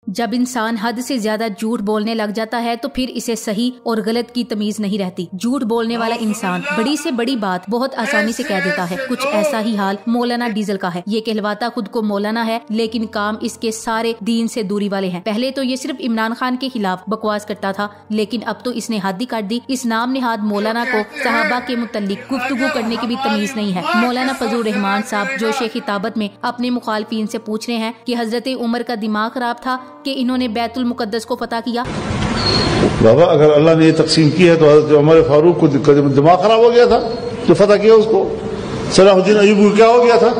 जब इंसान हद से ज्यादा झूठ बोलने लग जाता है तो फिर इसे सही और गलत की तमीज नहीं रहती। झूठ बोलने वाला इंसान बड़ी से बड़ी बात बहुत आसानी से कह देता है। कुछ ऐसा ही हाल मौलाना डीजल का है। ये कहलवाता खुद को मौलाना है, लेकिन काम इसके सारे दीन से दूरी वाले हैं। पहले तो ये सिर्फ इमरान खान के खिलाफ बकवास करता था, लेकिन अब तो इसने हद ही काट दी। इस नाम निहाद मौलाना को सहाबा के मुतल्लिक गुफ्तगू करने की भी तमीज नहीं है। मौलाना फजलुर रहमान साहब जोशे खिताबत में अपने मुखालफीन से पूछ रहे हैं कि हजरत उमर का दिमाग खराब था कि इन्होंने बैतुल मुकद्दस को फतह किया। बाबा अगर अल्लाह ने ये तकसीम की है तो हजरत उमर फारूक को दिमाग खराब हो गया था जो फतह किया उसको। सलाहुद्दीन अय्यूबी को क्या हो गया था?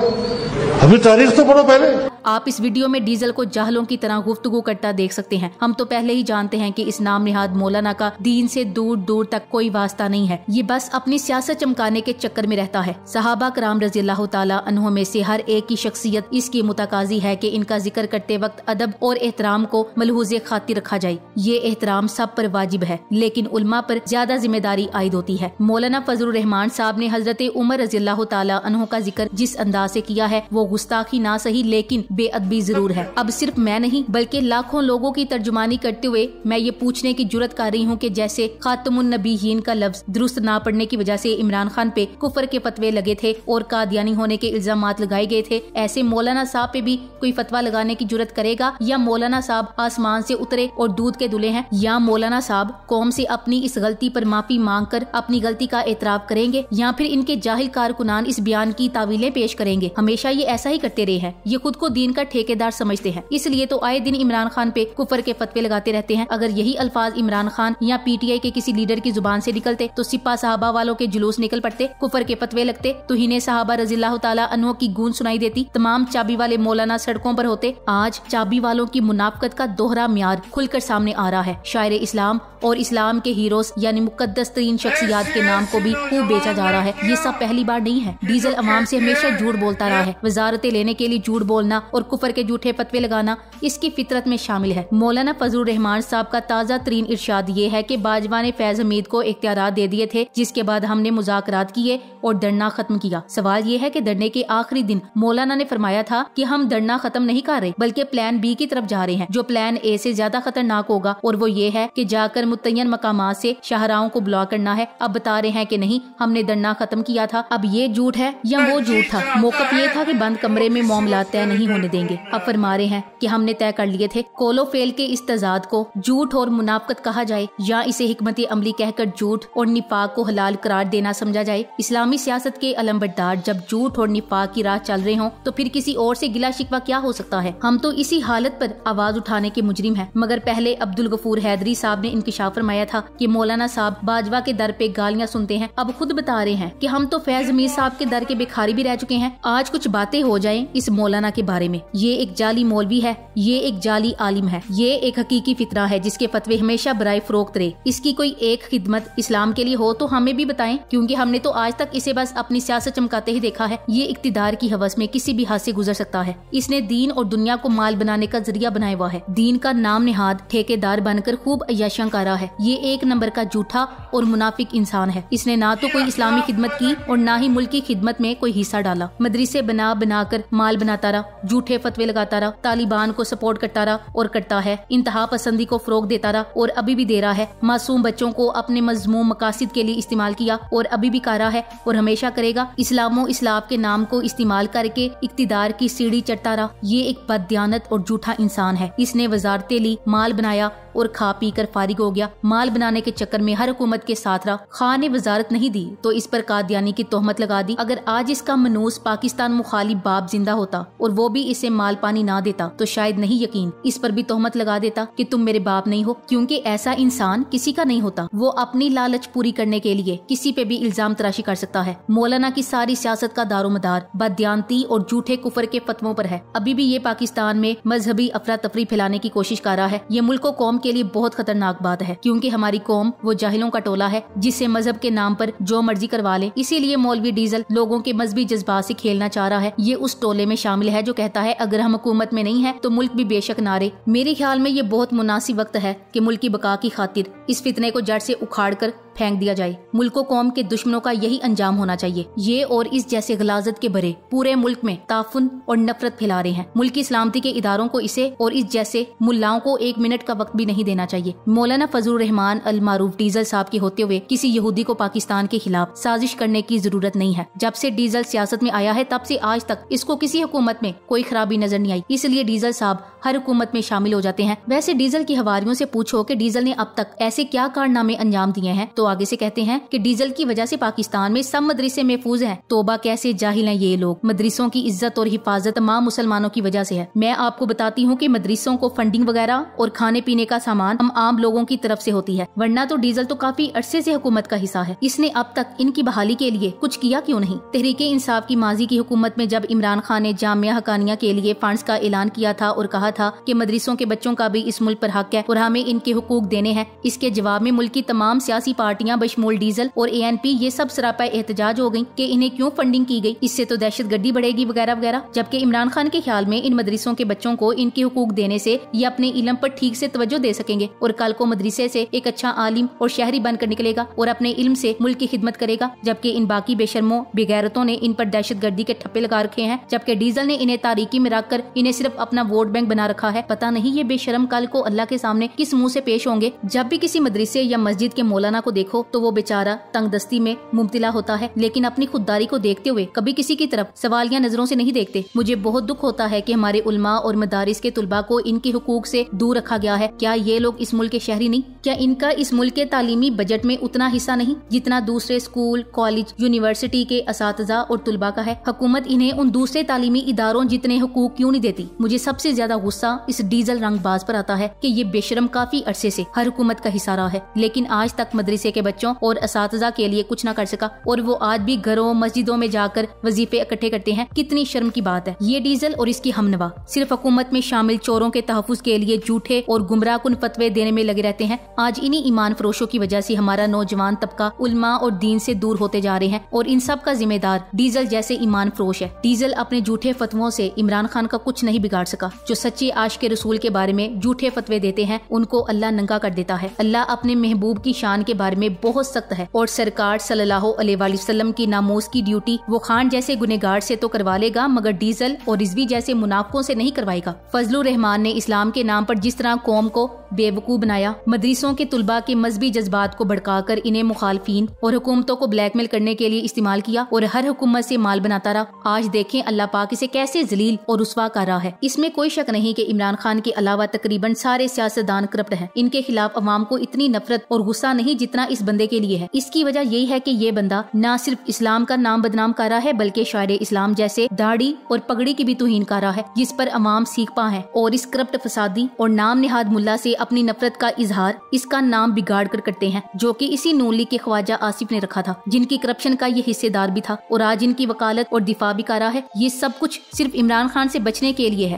अभी तारीख तो पढ़ो पहले। आप इस वीडियो में डीजल को जाहलों की तरह गुफ्तगू करता देख सकते हैं। हम तो पहले ही जानते हैं कि इस नाम निहाद मौलाना का दीन से दूर दूर तक कोई वास्ता नहीं है। ये बस अपनी सियासत चमकाने के चक्कर में रहता है। सहाबा कराम रज़ियल्लाहु ताला अन्हुम में से हर एक की शख्सियत इसकी मुतकाजी है कि इनका जिक्र करते वक्त अदब और एहतराम को मलहूज़े खातिर रखा जाए। ये एहतराम सब पर वाजिब है, लेकिन उल्मा पर ज्यादा जिम्मेदारी आयद होती है। मौलाना फजलुर रहमान साहब ने हजरत उमर रज़ियल्लाहु ताला अन्हु का जिक्र जिस अंदाज से किया है वो गुस्ताखी ना सही लेकिन बेअदबी जरूर है। अब सिर्फ मैं नहीं बल्कि लाखों लोगों की तर्जुमानी करते हुए मैं ये पूछने की जुर्रत कर रही हूँ कि जैसे खातमुन नबीयीन का लफ्ज दुरुस्त ना पढ़ने की वजह से इमरान खान पे कुफर के फतवे लगे थे और कादियानी होने के इल्जामात लगाए गए थे, ऐसे मौलाना साहब पे भी कोई फतवा लगाने की जुर्रत करेगा? या मौलाना साहब आसमान से उतरे और दूध के दुले हैं? या मौलाना साहब कौम से अपनी इस गलती पर माफी मांग कर अपनी गलती का एतराफ करेंगे? या फिर इनके जाहिल कारकुनान इस बयान की तावीलें पेश करेंगे? हमेशा ये ऐसा ही करते रहे हैं। ये खुद को दीन का ठेकेदार समझते हैं, इसलिए तो आए दिन इमरान खान पे कुफर के फतवे लगाते रहते हैं। अगर यही अल्फाज इमरान खान या पीटीआई के किसी लीडर की जुबान से निकलते तो सिपा साहबा वालों के जुलूस निकल पड़ते, कुफर के फतवे लगते, तुहीने साहबा रज़ियल्लाहु ताला अन्हु की गूंज सुनाई देती, तमाम चाबी वाले मौलाना सड़कों पर होते। आज चाबी वालों की मुनाफकत का दोहरा म्यार खुलकर सामने आ रहा है। शायर इस्लाम और इस्लाम के हीरोज यानी मुकद्दस तरीन शख्सियात के नाम को भी खूब बेचा जा रहा है। ये सब पहली बार नहीं है। डीजल अवाम से हमेशा झूठ बोलता रहा है। वजारतें लेने के लिए झूठ बोलना और कुफर के झूठे फतवे लगाना इसकी फितरत में शामिल है। मौलाना फजलुर रहमान साहब का ताज़ा तरीन इरशाद ये है कि बाजवा ने फैज हमीद को इख्तियारात दे दिए थे, जिसके बाद हमने मुज़ाकरात किए और धरना खत्म किया। सवाल ये है कि धरने के आखिरी दिन मौलाना ने फरमाया था कि हम धरना खत्म नहीं कर रहे बल्कि प्लान बी की तरफ जा रहे हैं, जो प्लान ए से ज्यादा खतरनाक होगा, और वो ये है कि जाकर मुतय्यन मकामात से शाहराओं को ब्लॉक करना है। अब बता रहे हैं कि नहीं, हमने धरना खत्म किया था। अब ये झूठ है या वो झूठ था? मौक़िफ़ ये था कि बंद कमरे में मामलात तय नहीं होने देंगे। अब फरमा रहे हैं कि हमने तय कर लिए थे। कोलो फेल के इस तजाद को झूठ और मुनाफकत कहा जाए या इसे हिकमत अमली कहकर झूठ और निफाक को हलाल करार देना समझा जाए। इस्लामी सियासत के अलंबरदार जब झूठ और निफाक की राह चल रहे हों तो फिर किसी और से गिला शिकवा क्या हो सकता है? हम तो इसी हालत पर आवाज उठाने के मुजरिम हैं। मगर पहले अब्दुल गफूर हैदरी साहब ने इंकिशाफ फरमाया था कि मौलाना साहब बाजवा के दर पे गालियां सुनते हैं। अब खुद बता रहे हैं कि हम तो फैज मीर साहब के दर के भिखारी भी रह चुके हैं। आज कुछ बातें हो जाएं इस मौलाना के बारे में। ये एक जाली मौलवी है, ये एक जाली आलिम है, ये एक हकीकी फितरा है जिसके फतवे हमेशा बराए फरोख्त रहे। इसकी कोई एक खिदमत इस्लाम के लिए हो तो हमें भी बताएं, क्योंकि हमने तो आज तक इसे बस अपनी सियासत चमकाते ही देखा है। ये इक्तिदार की हवस में किसी भी हद से गुजर सकता है। इसने दीन और दुनिया को माल बनाने का जरिया बनाया हुआ है। दीन का नाम निहाद ठेकेदार बनकर खूब अय्याशियां कर रहा है। ये एक नंबर का झूठा और मुनाफिक इंसान है। इसने ना तो कोई इस्लामी खिदमत की और ना ही मुल्क की खिदमत में कोई हिस्सा डाला। मदरसे बना बना कर माल बनाता रहा, झूठे फतवे लगाता रहा, तालिबान को सपोर्ट करता रहा और करता है, इंतहा पसंदी को फरोग देता रहा और अभी भी दे रहा है। मासूम बच्चों को अपने मज़मूम मकासिद के लिए इस्तेमाल किया और अभी भी कर रहा है और हमेशा करेगा। इस्लामो इस्लाम के नाम को इस्तेमाल करके इक्तिदार की सीढ़ी चढ़ता रहा। ये एक बददियानत और झूठा इंसान है। इसने वजारतें ली, माल बनाया और खा पी कर फारिग हो गया। माल बनाने के चक्कर में हर हुकूमत के साथ रहा। खान ने वजारत नहीं दी तो इस पर कादियानी की तोहमत लगा दी। अगर आज इसका मनूस पाकिस्तान मुखालिफ बाप जिंदा होता और वो भी इसे माल पानी ना देता तो शायद नहीं यकीन इस पर भी तोहमत लगा देता कि तुम मेरे बाप नहीं हो, क्योंकि ऐसा इंसान किसी का नहीं होता। वो अपनी लालच पूरी करने के लिए किसी पे भी इल्जाम तराशी कर सकता है। मौलाना की सारी सियासत का दारोमदार बददियानती और झूठे कुफर के फतवों पर है। अभी भी ये पाकिस्तान में मजहबी अफरा तफरी फैलाने की कोशिश कर रहा है। ये मुल्क और कौम के लिए बहुत खतरनाक बात है, क्योंकि हमारी कौम वो जाहिलों का टोला है जिससे मजहब के नाम पर जो मर्जी करवा ले। इसीलिए मौलवी डीजल लोगों के मजहबी जज्बात से खेलना चाह रहा है। ये उस टोले में शामिल है जो कहता है अगर हम हुकूमत में नहीं है तो मुल्क भी बेशक ना रहे। मेरे ख्याल में ये बहुत मुनासिब वक्त है कि मुल्क की बका की खातिर इस फितने को जड़ से उखाड़ कर फेंक दिया जाए। मुल्क व कौम के दुश्मनों का यही अंजाम होना चाहिए। ये और इस जैसे गलाजत के भरे पूरे मुल्क में ताफुन और नफरत फैला रहे हैं। मुल्क की सलामती के इदारों को इसे और इस जैसे मुल्लाओं को 1 मिनट का वक्त भी नहीं देना चाहिए। मौलाना फजलुर रहमान अल मारूफ डीजल साहब के होते हुए किसी यहूदी को पाकिस्तान के खिलाफ साजिश करने की जरूरत नहीं है। जब से डीजल सियासत में आया है तब से आज तक इसको किसी हुकूमत में कोई खराबी नजर नहीं आई, इसलिए डीजल साहब हर हुकूमत में शामिल हो जाते हैं। वैसे डीजल की हवारियों से पूछो कि डीजल ने अब तक ऐसे क्या कारनामे अंजाम दिए हैं, तो आगे से कहते हैं कि डीजल की वजह से पाकिस्तान में सब मदरसे महफूज हैं। तौबा कैसे जाहिल हैं ये लोग। मदरसों की इज्जत और हिफाजत तमाम मुसलमानों की वजह से है। मैं आपको बताती हूँ कि मदरसों को फंडिंग वगैरह और खाने पीने का सामान हम आम लोगों की तरफ से होती है, वरना तो डीजल तो काफी अरसे से हुकूमत का हिस्सा है। इसने अब तक इनकी बहाली के लिए कुछ किया क्यों नहीं। तहरीक इंसाफ की माजी की हुकूमत में जब इमरान खान ने जामिया हकानिया के लिए फंड्स का ऐलान किया था और कहा था कि मदरसों के बच्चों का भी इस मुल्क पर हक है और हमें इनके हुकूक देने हैं, इसके जवाब में मुल्क की तमाम सियासी पार्टियां बशमूल डीजल और ANP ये सब सरापा एहतजाज हो गयी कि इन्हें क्यों फंडिंग की गई, इससे तो दहशतगर्दी बढ़ेगी वगैरह वगैरह। जबकि इमरान खान के ख्याल में इन मदरसों के बच्चों को इनके हुकूक देने से ये अपने इल्म पर ठीक से तवज्जो दे सकेंगे और कल को मदरसे से एक अच्छा आलिम और शहरी बनकर निकलेगा और अपने इल्म से मुल्क की खिदमत करेगा। जबकि इन बाकी बेशर्मों बेगैरतों ने इन पर दहशतगर्दी के ठप्पे लगा रखे हैं। जबकि डीजल ने इन्हें तारीकी में रखकर इन्हें सिर्फ अपना वोट बैंक बना रखा है। पता नहीं ये बेशर्म कल को अल्लाह के सामने किस मुंह से पेश होंगे। जब भी किसी मदरसे या मस्जिद के मौलाना को देखो तो वो बेचारा तंगदस्ती में मुब्तला होता है, लेकिन अपनी खुददारी को देखते हुए कभी किसी की तरफ सवालिया नजरों से नहीं देखते। मुझे बहुत दुख होता है कि हमारे उलमा और मदारिस के तुलबा को इनके हुकूक से दूर रखा गया है। क्या ये लोग इस मुल्क के शहरी नहीं? क्या इनका इस मुल्क के तालीमी बजट में उतना हिस्सा नहीं जितना दूसरे स्कूल, कॉलेज, यूनिवर्सिटी के असातिज़ा और तुलबा का है? हुकूमत इन्हें उन दूसरे तालीमी इदारों जितने हुकूक क्यों नहीं देती? मुझे सबसे ज्यादा गुस्सा इस डीजल रंगबाज पर आता है कि ये बेशरम काफी अरसे से हर हुकूमत का हिस्सा रहा है, लेकिन आज तक मदरसे के बच्चों और असातिज़ा के लिए कुछ न कर सका और वो आज भी घरों मस्जिदों में जाकर वजीफे इकट्ठे करते हैं। कितनी शर्म की बात है। ये डीजल और इसकी हमनवा सिर्फ हुकूमत में शामिल चोरों के तहफ़्फ़ुज़ के लिए झूठे और गुमराहकुन फतवे देने में लगे रहते हैं। आज इन्हीं ईमान फरोशों की वजह से हमारा नौजवान तबका उलमा और दीन से दूर होते जा रहे हैं और इन सब का जिम्मेदार डीजल जैसे ईमान फरोश है। डीजल अपने झूठे फतवों से इमरान खान का कुछ नहीं बिगाड़ सका। जो सच्चे आशिक़े रसूल के बारे में झूठे फतवे देते हैं उनको अल्लाह नंगा कर देता है। अल्लाह अपने महबूब की शान के बारे में बहुत सख्त है और सरकार सल्लल्लाहु अलैहि वसल्लम की नामूस की ड्यूटी वो खान जैसे गुनहगार से तो करवा लेगा, मगर डीजल और रिजवी जैसे मुनाफिकों से नहीं करवाएगा। फजलुर रहमान ने इस्लाम के नाम पर जिस तरह कौम को बेवकूफ बनाया, मदरसों के तुलबा के मजहबी जज्बात को भड़काकर इन्हें मुखालफीन और हुकूमतों को ब्लैकमेल करने के लिए इस्तेमाल किया और हर हुकूमत से माल बनाता रहा। आज देखें अल्लाह पाक इसे कैसे जलील और रुस्वा कर रहा है। इसमें कोई शक नहीं कि इमरान खान के अलावा तकरीबन सारे सियासतदान करप्ट हैं। इनके खिलाफ अवाम को इतनी नफरत और गुस्सा नहीं जितना इस बंदे के लिए है। इसकी वजह यही है कि ये बंदा न सिर्फ इस्लाम का नाम बदनाम कर रहा है बल्कि शायर इस्लाम जैसे दाढ़ी और पगड़ी की भी तौहीन कर रहा है, जिस पर अवाम सीख पा है। और इस करप्ट फसादी और नाम निहाद मुल्ला से अपनी नफरत का इजहार इसका नाम बिगाड़ कर करते हैं, जो कि इसी नून लीग के ख्वाजा आसिफ ने रखा था, जिनकी करप्शन का ये हिस्सेदार भी था और आज इनकी वकालत और दिफा भी कर रहा है। ये सब कुछ सिर्फ इमरान खान से बचने के लिए है।